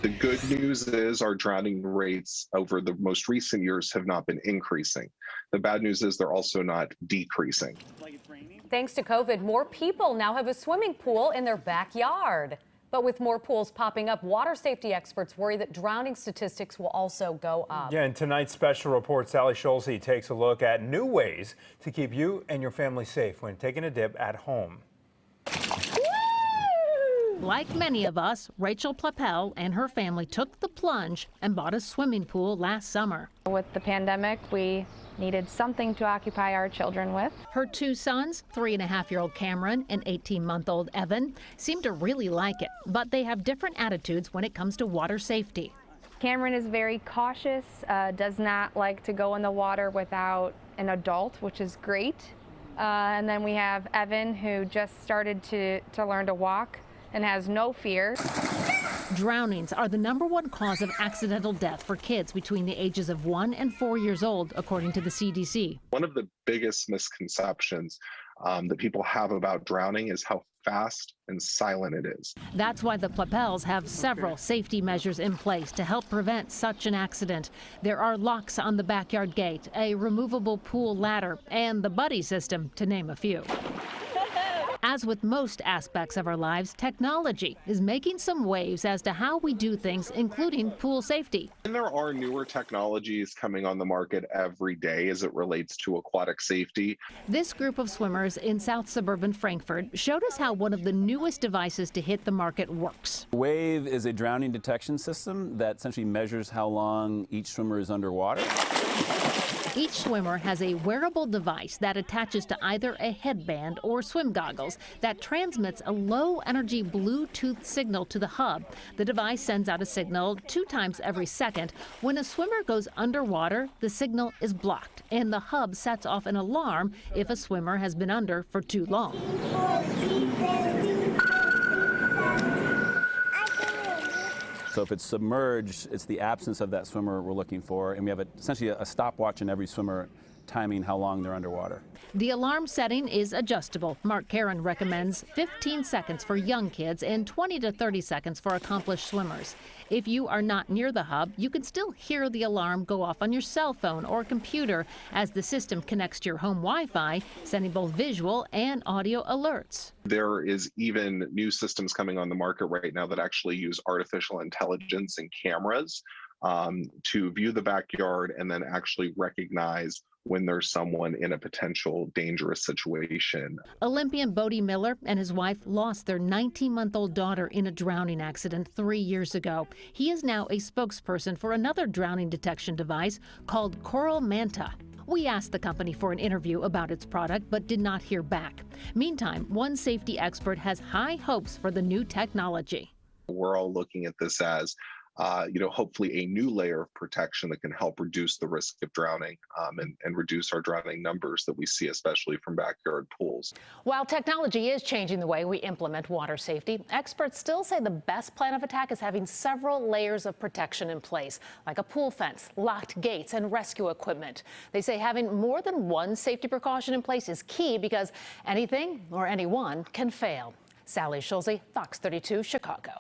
The good news is our drowning rates over the most recent years have not been increasing. The bad news is they're also not decreasing. Thanks to COVID, more people now have a swimming pool in their backyard. But with more pools popping up, water safety experts worry that drowning statistics will also go up. Yeah, in tonight's special report, Sally Schulze takes a look at new ways to keep you and your family safe when taking a dip at home. Like many of us, Rachel Plappel and her family took the plunge and bought a swimming pool last summer. With the pandemic, we needed something to occupy our children with. Her two sons, 3.5-year-old Cameron and 18-month-old Evan, seem to really like it, but they have different attitudes when it comes to water safety. Cameron is very cautious, does not like to go in the water without an adult, which is great. And then we have Evan, who just started to learn to walk and has no fear. Drownings are the #1 cause of accidental death for kids between the ages of 1 and 4 years old, according to the CDC. One of the biggest misconceptions that people have about drowning is how fast and silent it is. That's why the Plappels have several safety measures in place to help prevent such an accident. There are locks on the backyard gate, a removable pool ladder, and the buddy system, to name a few. As with most aspects of our lives, technology is making some waves as to how we do things, including pool safety. And there are newer technologies coming on the market every day as it relates to aquatic safety. This group of swimmers in South suburban Frankfurt showed us how one of the newest devices to hit the market works. WAVE is a drowning detection system that essentially measures how long each swimmer is underwater. Each swimmer has a wearable device that attaches to either a headband or swim goggles that transmits a low-energy Bluetooth signal to the hub. The device sends out a signal 2 times every second. When a swimmer goes underwater, the signal is blocked, and the hub sets off an alarm if a swimmer has been under for too long. So if it's submerged, it's the absence of that swimmer we're looking for, and we have essentially a stopwatch in every swimmer timing how long they're underwater. The alarm setting is adjustable. Mark Karen recommends 15 seconds for young kids and 20 to 30 seconds for accomplished swimmers. If you are not near the hub, you can still hear the alarm go off on your cell phone or computer as the system connects to your home Wi-Fi, sending both visual and audio alerts. There is even new systems coming on the market right now that actually use artificial intelligence and cameras to view the backyard and then actually recognize when there's someone in a potential dangerous situation. Olympian Bodie Miller and his wife lost their 19-month-old daughter in a drowning accident 3 years ago. He is now a spokesperson for another drowning detection device called Coral Manta. We asked the company for an interview about its product, but did not hear back. Meantime, one safety expert has high hopes for the new technology. We're all looking at this as hopefully a new layer of protection that can help reduce the risk of drowning and reduce our drowning numbers that we see, especially from backyard pools. While technology is changing the way we implement water safety, experts still say the best plan of attack is having several layers of protection in place, like a pool fence, locked gates, and rescue equipment. They say having more than one safety precaution in place is key because anything or anyone can fail. Sally Schulze, Fox 32, Chicago.